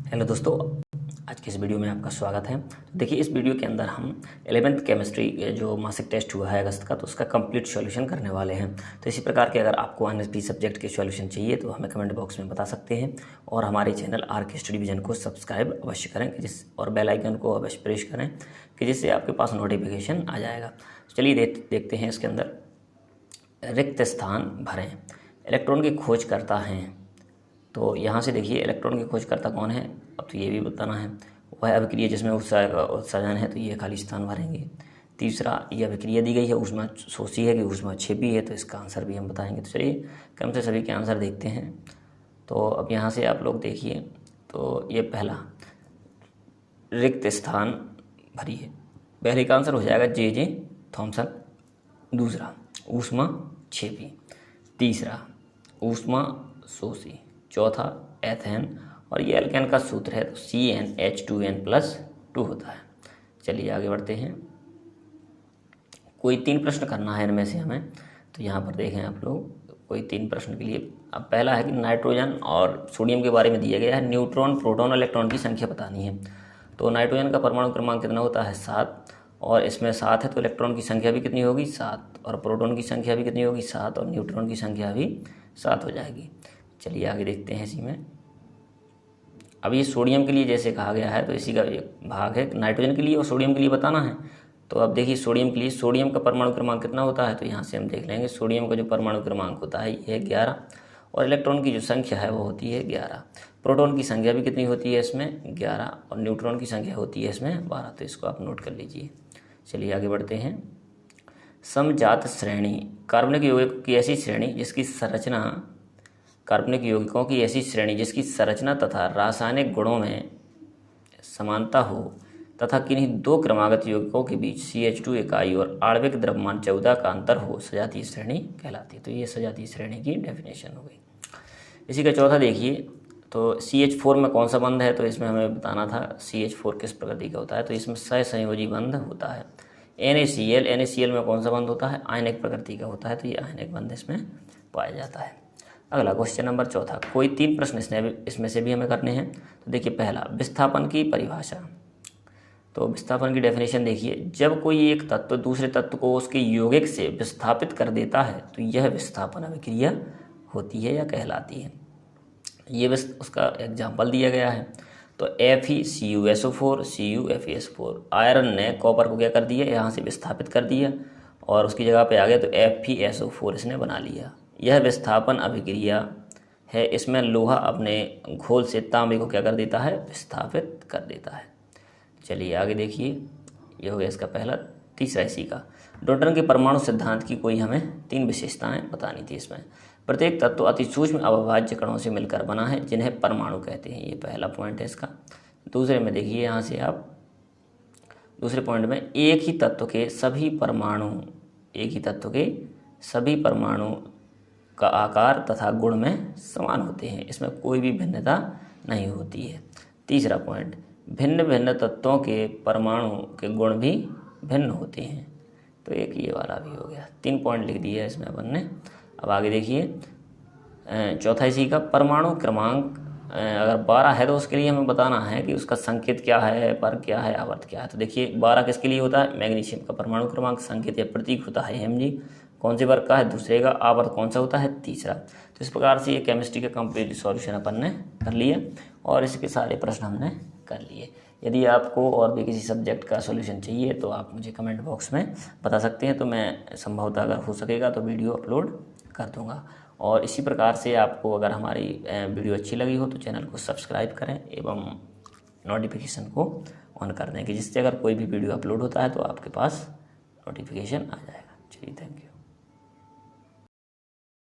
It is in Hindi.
हेलो दोस्तों, आज की इस वीडियो में आपका स्वागत है। तो देखिए, इस वीडियो के अंदर हम 11th केमिस्ट्री जो मासिक टेस्ट हुआ है अगस्त का, तो उसका कंप्लीट सॉल्यूशन करने वाले हैं। तो इसी प्रकार के अगर आपको अन्य भी सब्जेक्ट के सॉल्यूशन चाहिए तो हमें कमेंट बॉक्स में बता सकते हैं, और हमारे चैनल आर के स्टडी विजन को सब्सक्राइब अवश्य करें और बेल आइकन को अवश्य प्रेस करें कि जिससे आपके पास नोटिफिकेशन आ जाएगा। चलिए देखते हैं इसके अंदर। रिक्त स्थान भरें, इलेक्ट्रॉन की खोज करता है। तो यहाँ से देखिए, इलेक्ट्रॉन की खोजकर्ता कौन है, अब तो ये भी बताना है। वह अभिक्रिया जिसमें उत्सर्जन है, तो ये खाली स्थान भरेंगे। तीसरा, ये अभिक्रिया दी गई है, ऊष्मा शोषी है कि ऊष्मा क्षेपी है, तो इसका आंसर भी हम बताएंगे। तो चलिए क्रम से सभी के आंसर देखते हैं। तो अब यहाँ से आप लोग देखिए, तो ये पहला रिक्त स्थान भरिए, पहले का आंसर हो जाएगा जे थॉमसन। दूसरा, ऊष्मा क्षेपी। तीसरा, ऊष्मा शोषी। चौथा, एथेन, और ये एल्केन का सूत्र है, तो CnH2n+2 होता है। चलिए आगे बढ़ते हैं। कोई 3 प्रश्न करना है इनमें से हमें। तो यहाँ पर देखें आप लोग, कोई 3 प्रश्न के लिए। अब पहला है कि नाइट्रोजन और सोडियम के बारे में दिया गया है, न्यूट्रॉन, प्रोटॉन और इलेक्ट्रॉन की संख्या बतानी है। तो नाइट्रोजन का परमाणु क्रमांक कितना होता है, 7, और इसमें 7 है, तो इलेक्ट्रॉन की संख्या भी कितनी होगी, 7, और प्रोटॉन की संख्या भी कितनी होगी, 7, और न्यूट्रॉन की संख्या भी 7 हो जाएगी। चलिए आगे देखते हैं इसी में। अब ये सोडियम के लिए जैसे कहा गया है, तो इसी का एक भाग है, नाइट्रोजन के लिए और सोडियम के लिए बताना है। तो अब देखिए, सोडियम के लिए, सोडियम का परमाणु क्रमांक कितना होता है, तो यहाँ से हम देख लेंगे। सोडियम का जो परमाणु क्रमांक होता है ये है 11, और इलेक्ट्रॉन की जो संख्या है वो होती है 11। प्रोटॉन की संख्या भी कितनी होती है इसमें, 11, और न्यूट्रॉन की संख्या होती है इसमें 12। तो इसको आप नोट कर लीजिए। चलिए आगे बढ़ते हैं। समजात श्रेणी, कार्बनिक यौगिकों की ऐसी श्रेणी जिसकी संरचना, कार्बनिक यौगिकों की ऐसी श्रेणी जिसकी संरचना तथा रासायनिक गुणों में समानता हो तथा किन्हीं 2 क्रमागत यौगिकों के बीच CH2 इकाई और आणविक द्रव्यमान 14 का अंतर हो, सजातीय श्रेणी कहलाती है। तो ये सजातीय श्रेणी की डेफिनेशन हो गई। इसी का चौथा देखिए, तो CH4 में कौन सा बंध है, तो इसमें हमें बताना था CH4 किस प्रकृति का होता है। तो इसमें सहसंयोजी बंध होता है। NaCl में कौन सा बंध होता है, आयनिक प्रकृति का होता है, तो ये आयनिक बंध इसमें पाया जाता है। अगला क्वेश्चन नंबर चौथा, कोई 3 प्रश्न इसमें से भी हमें करने हैं। तो देखिए, पहला, विस्थापन की परिभाषा। तो विस्थापन की डेफिनेशन देखिए, जब कोई एक तत्व दूसरे तत्व को उसके यौगिक से विस्थापित कर देता है तो यह विस्थापन अभिक्रिया होती है या कहलाती है। ये उसका एग्जाम्पल दिया गया है। तो FeCuSO4 CuFeS4, आयरन ने कॉपर को क्या कर दिया, यहाँ से विस्थापित कर दिया और उसकी जगह पे आ गया, तो FeSO4 इसने बना लिया। यह विस्थापन अभिक्रिया है। इसमें लोहा अपने घोल से तांबे को क्या कर देता है, विस्थापित कर देता है। चलिए आगे देखिए, यह हो गया इसका पहला। तीसरा, इसी का डाल्टन के परमाणु सिद्धांत की कोई हमें 3 विशेषताएं बतानी थी। इसमें प्रत्येक तत्व अति सूक्ष्म अविभाज्य कणों से मिलकर बना है जिन्हें परमाणु कहते हैं। ये पहला पॉइंट है इसका। दूसरे में देखिए, यहाँ से आप दूसरे पॉइंट में, एक ही तत्व के सभी परमाणु का आकार तथा गुण में समान होते हैं, इसमें कोई भी भिन्नता नहीं होती है। तीसरा पॉइंट, भिन्न भिन्न तत्वों के परमाणु के गुण भी भिन्न होते हैं। तो एक ये वाला भी हो गया। 3 पॉइंट लिख दिया है इसमें अपन ने। अब आगे देखिए, चौथा इसी का, परमाणु क्रमांक अगर 12 है तो उसके लिए हमें बताना है कि उसका संकेत क्या है, वर्ग क्या है, आवर्त क्या है। तो देखिए, 12 किसके लिए होता है, मैग्नीशियम का परमाणु क्रमांक, संकेत या प्रतीक होता है Mg। कौन से वर्ग का है, दूसरे का। आवर्त कौन सा होता है, तीसरा। तो इस प्रकार से ये केमिस्ट्री का कंप्लीट सॉल्यूशन अपन ने कर लिए और इसके सारे प्रश्न हमने कर लिए। यदि आपको और भी किसी सब्जेक्ट का सॉल्यूशन चाहिए तो आप मुझे कमेंट बॉक्स में बता सकते हैं, तो मैं संभवतः अगर हो सकेगा तो वीडियो अपलोड कर दूंगा। और इसी प्रकार से आपको अगर हमारी वीडियो अच्छी लगी हो तो चैनल को सब्सक्राइब करें एवं नोटिफिकेशन को ऑन कर दें कि जिससे अगर कोई भी वीडियो अपलोड होता है तो आपके पास नोटिफिकेशन आ जाएगा। चलिए, थैंक यू।